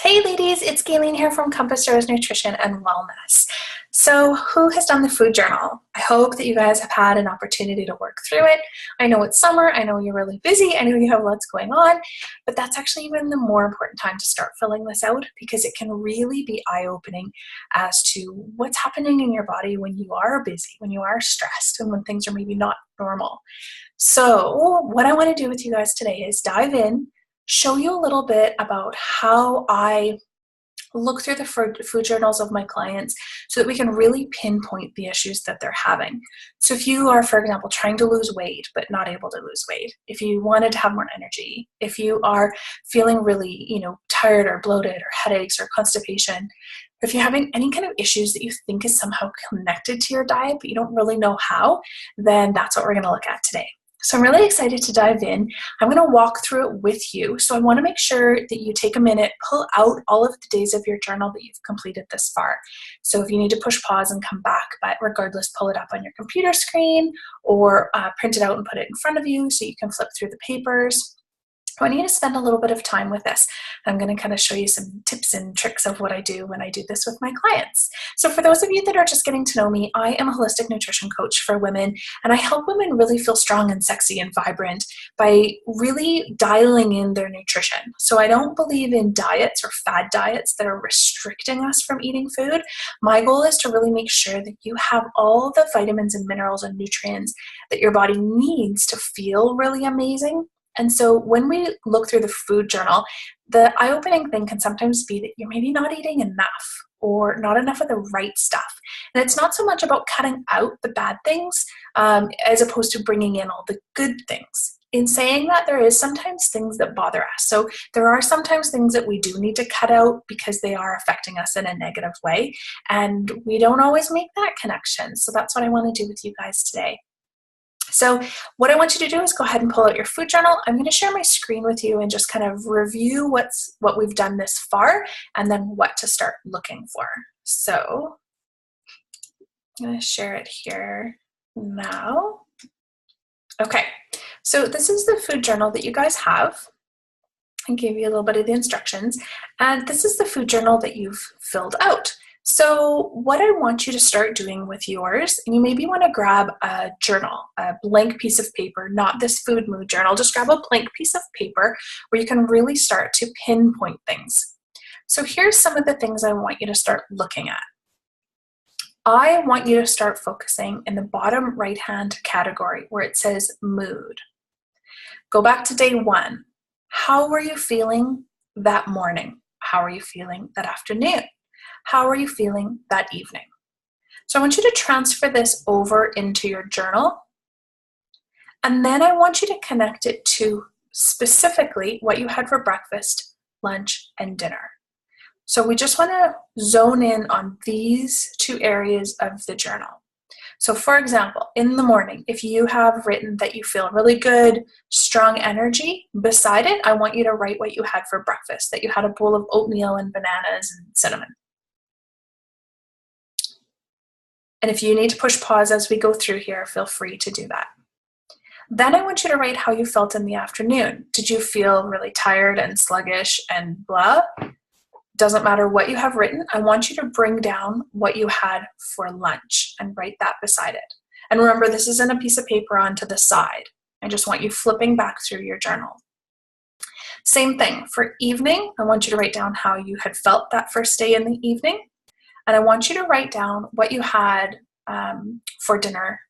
Hey ladies, it's Gayleen here from Compass Stars Nutrition and Wellness. So, who has done the food journal? I hope that you guys have had an opportunity to work through it. I know it's summer, I know you're really busy, I know you have lots going on, but that's actually even the more important time to start filling this out because it can really be eye-opening as to what's happening in your body when you are busy, when you are stressed, and when things are maybe not normal. So, what I want to do with you guys today is dive in, show you a little bit about how I look through the food journals of my clients so that we can really pinpoint the issues that they're having. So if you are, for example, trying to lose weight but not able to lose weight, if you wanted to have more energy, if you are feeling really, tired or bloated or headaches or constipation, if you're having any kind of issues that you think is somehow connected to your diet but you don't really know how, then that's what we're going to look at today. So I'm really excited to dive in. I'm going to walk through it with you. So I want to make sure that you take a minute, pull out all of the days of your journal that you've completed this far. So if you need to push pause and come back, but regardless, pull it up on your computer screen or print it out and put it in front of you so you can flip through the papers. I want you to spend a little bit of time with this. I'm going to kind of show you some tips and tricks of what I do when I do this with my clients. So for those of you that are just getting to know me, I am a holistic nutrition coach for women, and I help women really feel strong and sexy and vibrant by really dialing in their nutrition. So I don't believe in diets or fad diets that are restricting us from eating food. My goal is to really make sure that you have all the vitamins and minerals and nutrients that your body needs to feel really amazing. And so when we look through the food journal, the eye-opening thing can sometimes be that you're maybe not eating enough or not enough of the right stuff. And it's not so much about cutting out the bad things as opposed to bringing in all the good things. In saying that, there is sometimes things that bother us. So there are sometimes things that we do need to cut out because they are affecting us in a negative way. And we don't always make that connection. So that's what I want to do with you guys today. So what I want you to do is go ahead and pull out your food journal. I'm going to share my screen with you and just kind of review what we've done this far and then what to start looking for. So I'm going to share it here now. Okay, so this is the food journal that you guys have. I gave you a little bit of the instructions, and this is the food journal that you've filled out. So what I want you to start doing with yours, and you maybe want to grab a journal, a blank piece of paper, not this food mood journal, just grab a blank piece of paper where you can really start to pinpoint things. So here's some of the things I want you to start looking at. I want you to start focusing in the bottom right-hand category where it says mood. Go back to day 1. How were you feeling that morning? How are you feeling that afternoon? How are you feeling that evening? So I want you to transfer this over into your journal. And then I want you to connect it to specifically what you had for breakfast, lunch, and dinner. So we just want to zone in on these 2 areas of the journal. So for example, in the morning, if you have written that you feel really good, strong energy, beside it, I want you to write what you had for breakfast, that you had a bowl of oatmeal and bananas and cinnamon. And if you need to push pause as we go through here, feel free to do that. Then I want you to write how you felt in the afternoon. Did you feel really tired and sluggish and blah? Doesn't matter what you have written. I want you to bring down what you had for lunch and write that beside it. And remember, this isn't a piece of paper onto the side. I just want you flipping back through your journal. Same thing for evening. I want you to write down how you had felt that first day in the evening. And I want you to write down what you had for dinner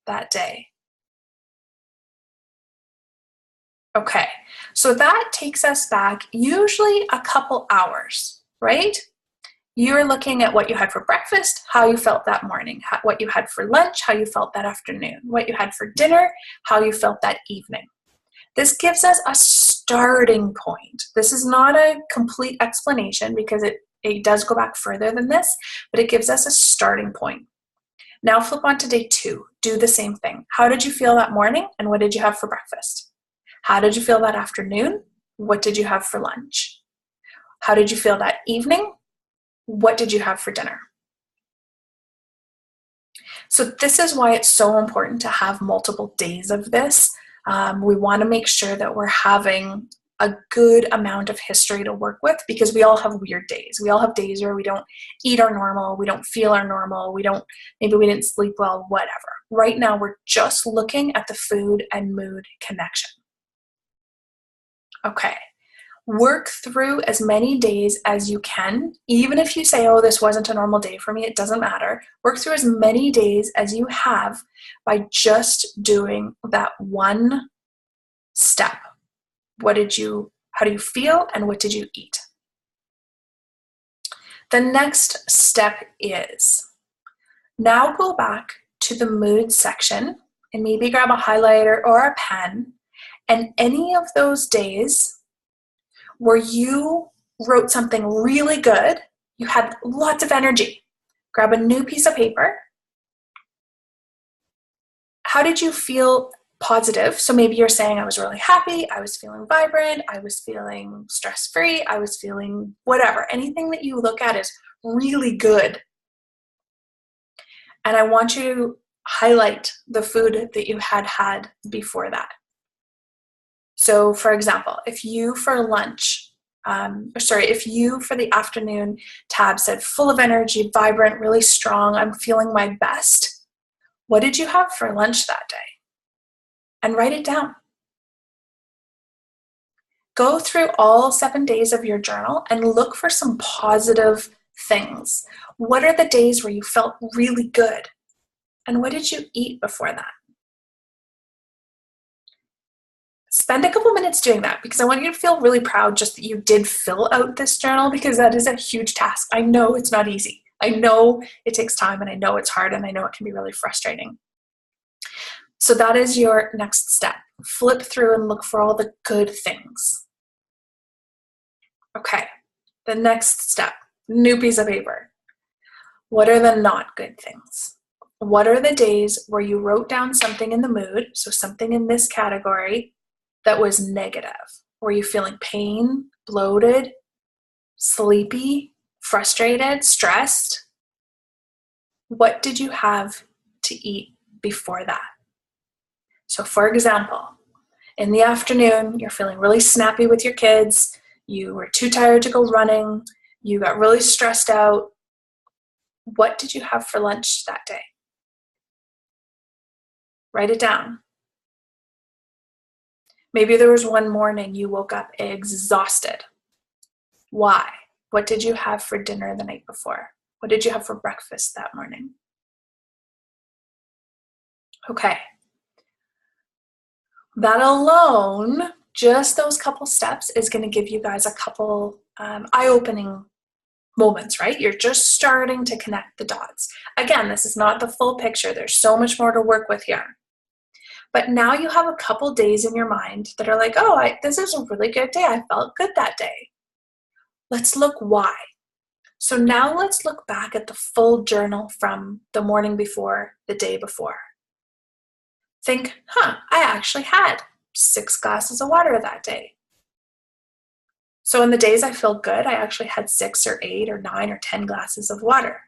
that day. Okay, so that takes us back usually a couple hours, right? You're looking at what you had for breakfast, how you felt that morning, what you had for lunch, how you felt that afternoon, what you had for dinner, how you felt that evening. This gives us a starting point. This is not a complete explanation because it does go back further than this, but it gives us a starting point. Now flip on to day 2. Do the same thing. How did you feel that morning and what did you have for breakfast? How did you feel that afternoon? What did you have for lunch? How did you feel that evening? What did you have for dinner? So this is why it's so important to have multiple days of this. We want to make sure that we're having a good amount of history to work with, because we all have weird days. We all have days where we don't eat our normal, we don't feel our normal, maybe we didn't sleep well, whatever. Right now, we're just looking at the food and mood connection. Okay. Work through as many days as you can. Even if you say, oh, this wasn't a normal day for me, it doesn't matter. Work through as many days as you have by just doing that one step. How do you feel, and what did you eat? The next step is, now go back to the mood section and maybe grab a highlighter or a pen, and any of those days where you wrote something really good, you had lots of energy, grab a new piece of paper. How did you feel positive? So maybe you're saying, I was really happy, I was feeling vibrant, I was feeling stress-free, I was feeling whatever. Anything that you look at is really good. And I want you to highlight the food that you had before that. So for example, if you for the afternoon tab said full of energy, vibrant, really strong, I'm feeling my best, what did you have for lunch that day? And write it down. Go through all 7 days of your journal and look for some positive things. What are the days where you felt really good? And what did you eat before that? Spend a couple minutes doing that, because I want you to feel really proud just that you did fill out this journal, because that is a huge task. I know it's not easy. I know it takes time, and I know it's hard, and I know it can be really frustrating. So that is your next step. Flip through and look for all the good things. Okay, the next step, new piece of paper. What are the not good things? What are the days where you wrote down something in the mood, so something in this category, that was negative? Were you feeling pain, bloated, sleepy, frustrated, stressed? What did you have to eat before that? So for example, in the afternoon, you're feeling really snappy with your kids, you were too tired to go running, you got really stressed out. What did you have for lunch that day? Write it down. Maybe there was one morning you woke up exhausted. Why? What did you have for dinner the night before? What did you have for breakfast that morning? Okay. That alone, just those couple steps, is going to give you guys a couple eye-opening moments, right? You're just starting to connect the dots. Again, this is not the full picture. There's so much more to work with here. But now you have a couple days in your mind that are like, oh, this is a really good day. I felt good that day. Let's look why. So now let's look back at the full journal from the morning before, the day before. Think, I actually had 6 glasses of water that day. So in the days I feel good, I actually had 6 or 8 or 9 or 10 glasses of water.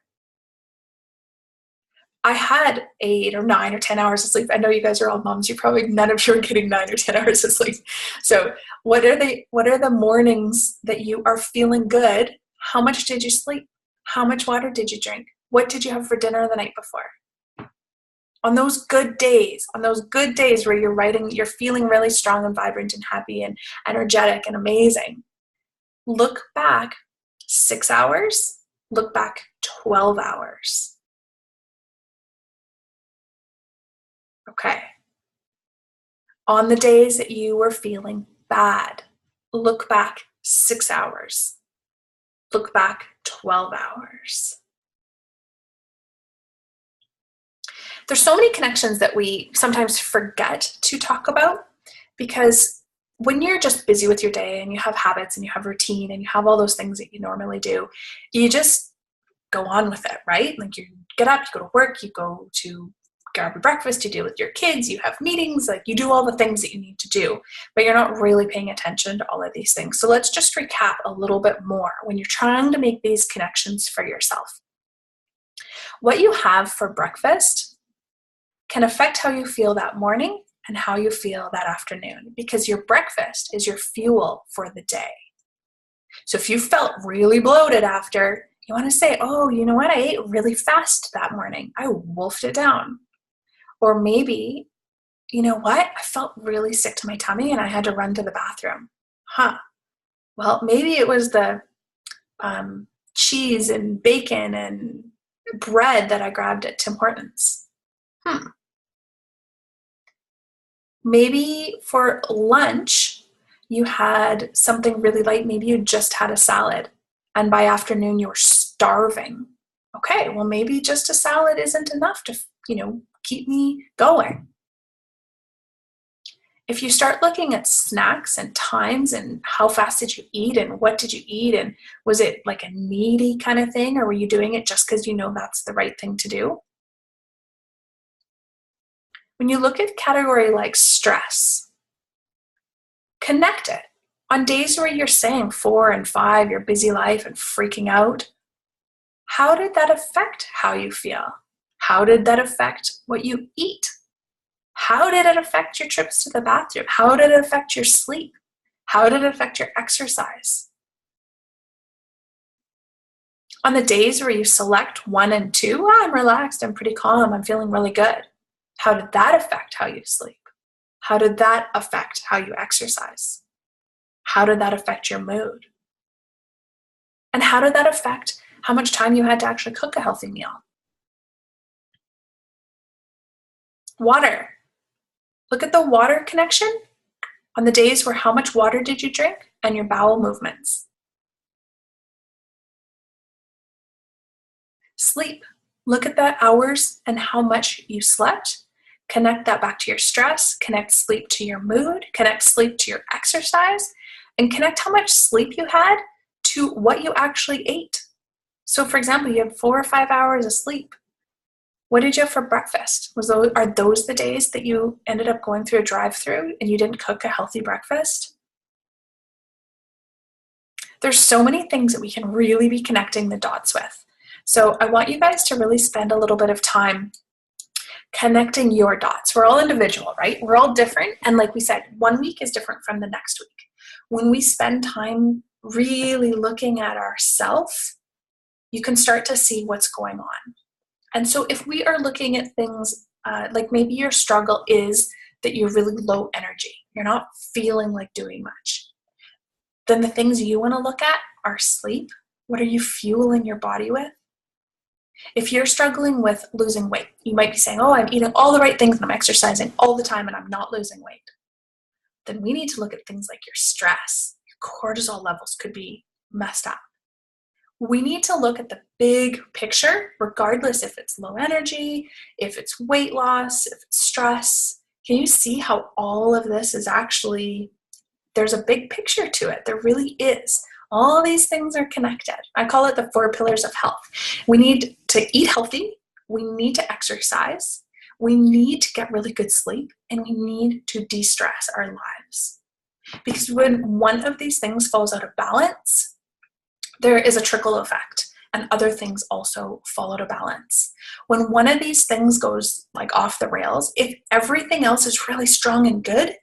I had 8 or 9 or 10 hours of sleep. I know you guys are all moms. None of you are getting 9 or 10 hours of sleep. So what are the mornings that you are feeling good? How much did you sleep? How much water did you drink? What did you have for dinner the night before? On those good days where you're feeling really strong and vibrant and happy and energetic and amazing, look back 6 hours, look back 12 hours. Okay. On the days that you were feeling bad, look back 6 hours. Look back 12 hours. There's so many connections that we sometimes forget to talk about, because when you're just busy with your day and you have habits and you have routine and you have all those things that you normally do, you just go on with it, right? Like you get up, you go to work, you go to grab your breakfast, you deal with your kids, you have meetings, like you do all the things that you need to do, but you're not really paying attention to all of these things. So let's just recap a little bit more when you're trying to make these connections for yourself. What you have for breakfast can affect how you feel that morning and how you feel that afternoon, because your breakfast is your fuel for the day. So if you felt really bloated after, you want to say, oh, you know what? I ate really fast that morning. I wolfed it down. Or maybe, you know what? I felt really sick to my tummy and I had to run to the bathroom. Well, maybe it was the cheese and bacon and bread that I grabbed at Tim Hortons. Maybe for lunch, you had something really light. Maybe you just had a salad, and by afternoon you were starving. Okay, well, maybe just a salad isn't enough to, keep me going. If you start looking at snacks and times and how fast did you eat and what did you eat, and was it like a needy kind of thing, or were you doing it just because you know that's the right thing to do? When you look at category like stress, connect it. On days where you're saying 4 and 5, your busy life and freaking out, how did that affect how you feel? How did that affect what you eat? How did it affect your trips to the bathroom? How did it affect your sleep? How did it affect your exercise? On the days where you select 1 and 2, I'm relaxed, I'm pretty calm, I'm feeling really good. How did that affect how you sleep? How did that affect how you exercise? How did that affect your mood? And how did that affect how much time you had to actually cook a healthy meal? Water. Look at the water connection on the days where how much water did you drink and your bowel movements. Sleep. Look at the hours and how much you slept. Connect that back to your stress, connect sleep to your mood, connect sleep to your exercise, and connect how much sleep you had to what you actually ate. So for example, you had 4 or 5 hours of sleep. What did you have for breakfast? Are those the days that you ended up going through a drive-through and you didn't cook a healthy breakfast? There's so many things that we can really be connecting the dots with. So I want you guys to really spend a little bit of time connecting your dots. We're all individual, right? We're all different. And like we said, 1 week is different from the next week. When we spend time really looking at ourselves, you can start to see what's going on. And so if we are looking at things like maybe your struggle is that you're really low energy, you're not feeling like doing much, then the things you want to look at are sleep. What are you fueling your body with? If you're struggling with losing weight, you might be saying, oh, I'm eating all the right things and I'm exercising all the time and I'm not losing weight. Then we need to look at things like your stress. Your cortisol levels could be messed up. We need to look at the big picture, regardless if it's low energy, if it's weight loss, if it's stress. Can you see how all of this is actually, there's a big picture to it. There really is. All these things are connected. I call it the 4 pillars of health. We need to eat healthy. We need to exercise. We need to get really good sleep. And we need to de-stress our lives. Because when one of these things falls out of balance, there is a trickle effect, and other things also fall out of balance. When one of these things goes like off the rails, if everything else is really strong and good,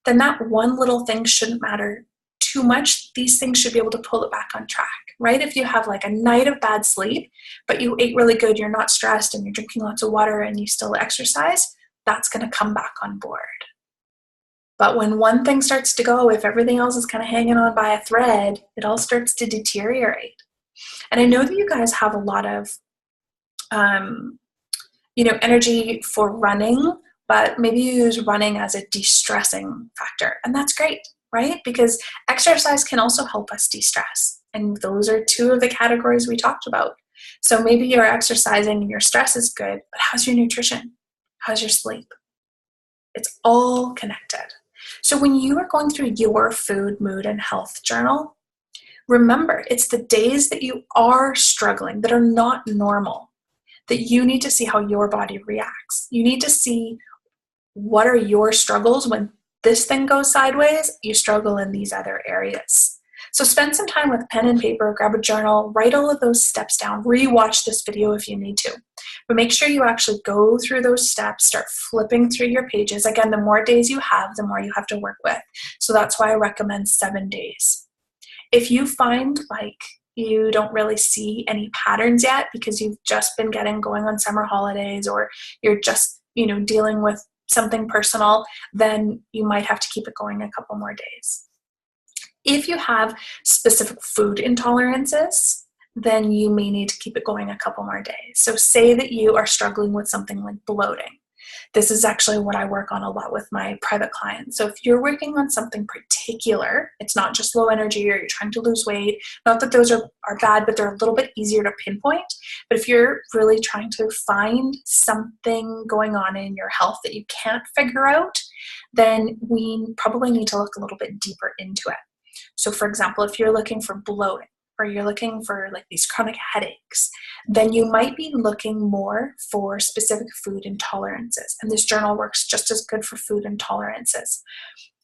then that one little thing shouldn't matter too much. These things should be able to pull it back on track, right? If you have like a night of bad sleep, but you ate really good, you're not stressed, and you're drinking lots of water, and you still exercise, that's going to come back on board. But when one thing starts to go, if everything else is kind of hanging on by a thread, it all starts to deteriorate. And I know that you guys have a lot of, energy for running, but maybe you use running as a de-stressing factor. And that's great, right? Because exercise can also help us de-stress. And those are 2 of the categories we talked about. So maybe you're exercising and your stress is good, but how's your nutrition? How's your sleep? It's all connected. So when you are going through your food, mood, and health journal, remember, it's the days that you are struggling, that are not normal, that you need to see how your body reacts. You need to see what are your struggles when this thing goes sideways, you struggle in these other areas. So spend some time with pen and paper, grab a journal, write all of those steps down, rewatch this video if you need to. But make sure you actually go through those steps, start flipping through your pages. Again, the more days you have, the more you have to work with. So that's why I recommend 7 days. If you find like you don't really see any patterns yet because you've just been going on summer holidays, or you're just, dealing with something personal, then you might have to keep it going a couple more days. If you have specific food intolerances, then you may need to keep it going a couple more days. So say that you are struggling with something like bloating. This is actually what I work on a lot with my private clients. So if you're working on something particular, it's not just low energy or you're trying to lose weight, not that those are bad, but they're a little bit easier to pinpoint. But if you're really trying to find something going on in your health that you can't figure out, then we probably need to look a little bit deeper into it. So for example, if you're looking for bloating, or you're looking for like these chronic headaches, then you might be looking more for specific food intolerances. And this journal works just as good for food intolerances.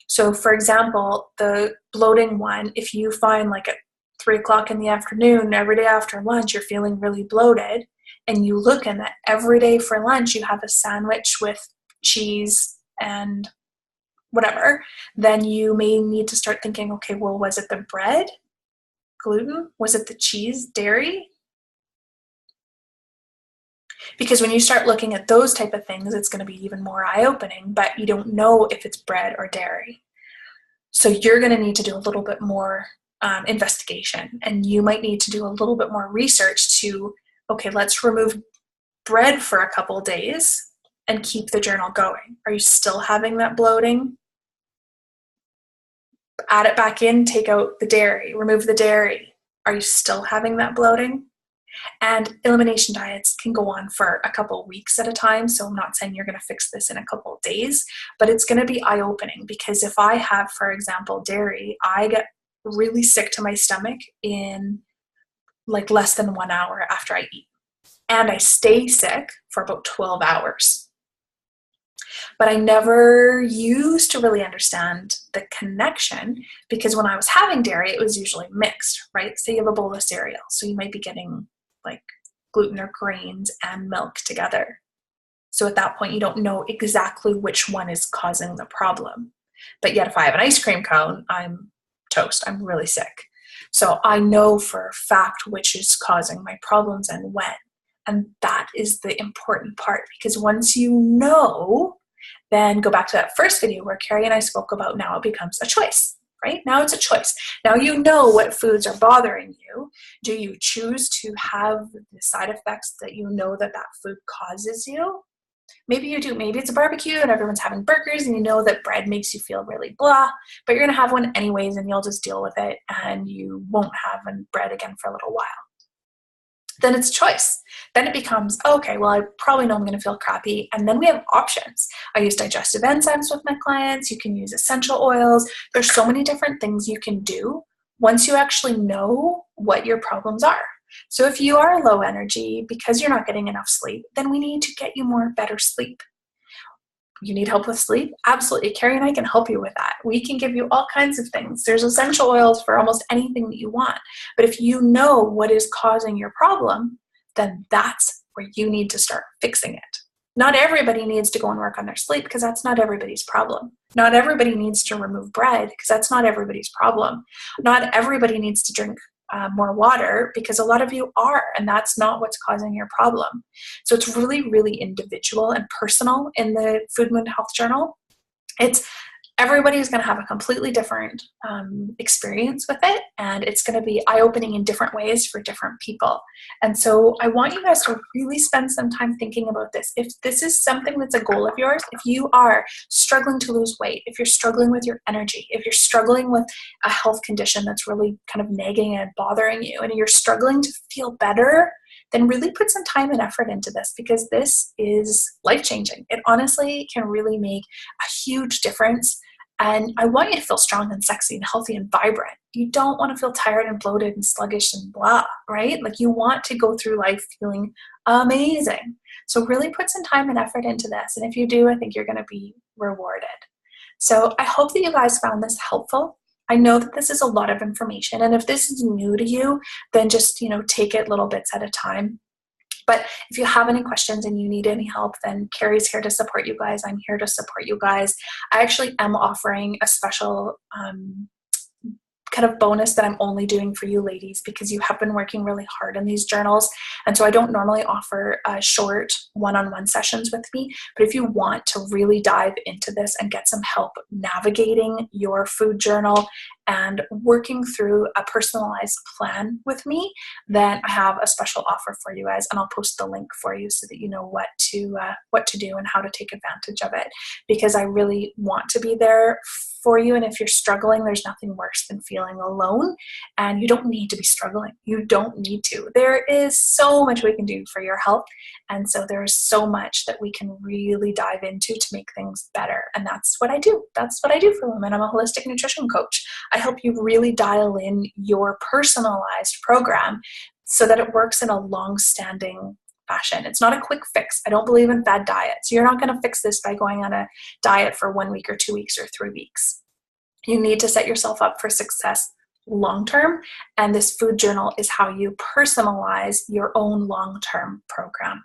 So for example, the bloating one, if you find like at 3 o'clock in the afternoon, every day after lunch, you're feeling really bloated, and you look in that every day for lunch, you have a sandwich with cheese and whatever, then you may need to start thinking, okay, well, was it the bread? Gluten? Was it the cheese, dairy? Because when you start looking at those type of things, it's going to be even more eye-opening, but you don't know if it's bread or dairy. So you're going to need to do a little bit more investigation, and you might need to do a little bit more research to, okay, let's remove bread for a couple days and keep the journal going. Are you still having that bloating? Add it back in, take out the dairy, remove the dairy. Are you still having that bloating? And elimination diets can go on for a couple weeks at a time. So I'm not saying you're going to fix this in a couple of days, but it's going to be eye-opening, because if I have, for example, dairy, I get really sick to my stomach in like less than 1 hour after I eat. And I stay sick for about 12 hours. But I never used to really understand the connection, because when I was having dairy, it was usually mixed, right? So you have a bowl of cereal, so you might be getting like gluten or grains and milk together. So at that point, you don't know exactly which one is causing the problem. But yet if I have an ice cream cone, I'm toast. I'm really sick. So I know for a fact which is causing my problems and when. And that is the important part, because once you know, then go back to that first video where Carrie and I spoke about, now it becomes a choice, right? Now it's a choice. Now you know what foods are bothering you. Do you choose to have the side effects that you know that that food causes you? Maybe you do. Maybe it's a barbecue and everyone's having burgers and you know that bread makes you feel really blah, but you're going to have one anyways and you'll just deal with it and you won't have bread again for a little while. Then it's choice. Then it becomes, okay, well, I probably know I'm going to feel crappy. And then we have options. I use digestive enzymes with my clients. You can use essential oils. There's so many different things you can do once you actually know what your problems are. So if you are low energy because you're not getting enough sleep, then we need to get you more better sleep. You need help with sleep? Absolutely. Carrie and I can help you with that. We can give you all kinds of things. There's essential oils for almost anything that you want. But if you know what is causing your problem, then that's where you need to start fixing it. Not everybody needs to go and work on their sleep, because that's not everybody's problem. Not everybody needs to remove bread, because that's not everybody's problem. Not everybody needs to drink more water, because a lot of you are, and that's not what's causing your problem. So it's really, really individual and personal in the Food Moon Health Journal. Everybody's going to have a completely different experience with it, and it's going to be eye-opening in different ways for different people. And so I want you guys to really spend some time thinking about this. If this is something that's a goal of yours, if you are struggling to lose weight, if you're struggling with your energy, if you're struggling with a health condition that's really kind of nagging and bothering you, and you're struggling to feel better, then really put some time and effort into this, because this is life-changing. It honestly can really make a huge difference. And I want you to feel strong and sexy and healthy and vibrant. You don't want to feel tired and bloated and sluggish and blah, right? Like, you want to go through life feeling amazing. So really put some time and effort into this. And if you do, I think you're going to be rewarded. So I hope that you guys found this helpful. I know that this is a lot of information, and if this is new to you, then just, take it little bits at a time. But if you have any questions and you need any help, then Carrie's here to support you guys. I'm here to support you guys. I actually am offering a special kind of bonus that I'm only doing for you ladies because you have been working really hard in these journals. And so I don't normally offer short one-on-one sessions with me, but if you want to really dive into this and get some help navigating your food journal and working through a personalized plan with me, then I have a special offer for you guys, and I'll post the link for you so that you know what to do and how to take advantage of it, because I really want to be there for you. And if you're struggling, there's nothing worse than feeling alone, and you don't need to be struggling. You don't need to. There is so much we can do for your health, and so there's so much that we can really dive into to make things better. And that's what I do. That's what I do for women. I'm a holistic nutrition coach. I help you really dial in your personalized program so that it works in a long-standing fashion. It's not a quick fix. I don't believe in fad diets. You're not going to fix this by going on a diet for 1 week or 2 weeks or 3 weeks. You need to set yourself up for success long-term, and this food journal is how you personalize your own long-term program.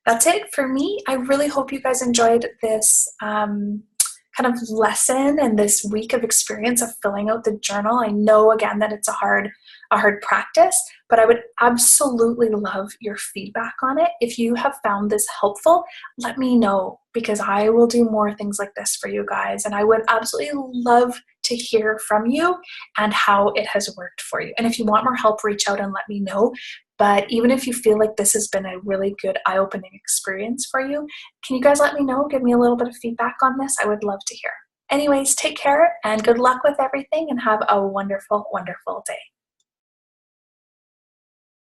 That's it for me. I really hope you guys enjoyed this kind of lesson and this week of experience of filling out the journal. I know, again, that it's a hard practice, but I would absolutely love your feedback on it. If you have found this helpful, let me know, because I will do more things like this for you guys. And I would absolutely love to hear from you and how it has worked for you. And if you want more help, reach out and let me know. But even if you feel like this has been a really good eye-opening experience for you, can you guys let me know? Give me a little bit of feedback on this. I would love to hear. Anyways, take care and good luck with everything, and have a wonderful, wonderful day.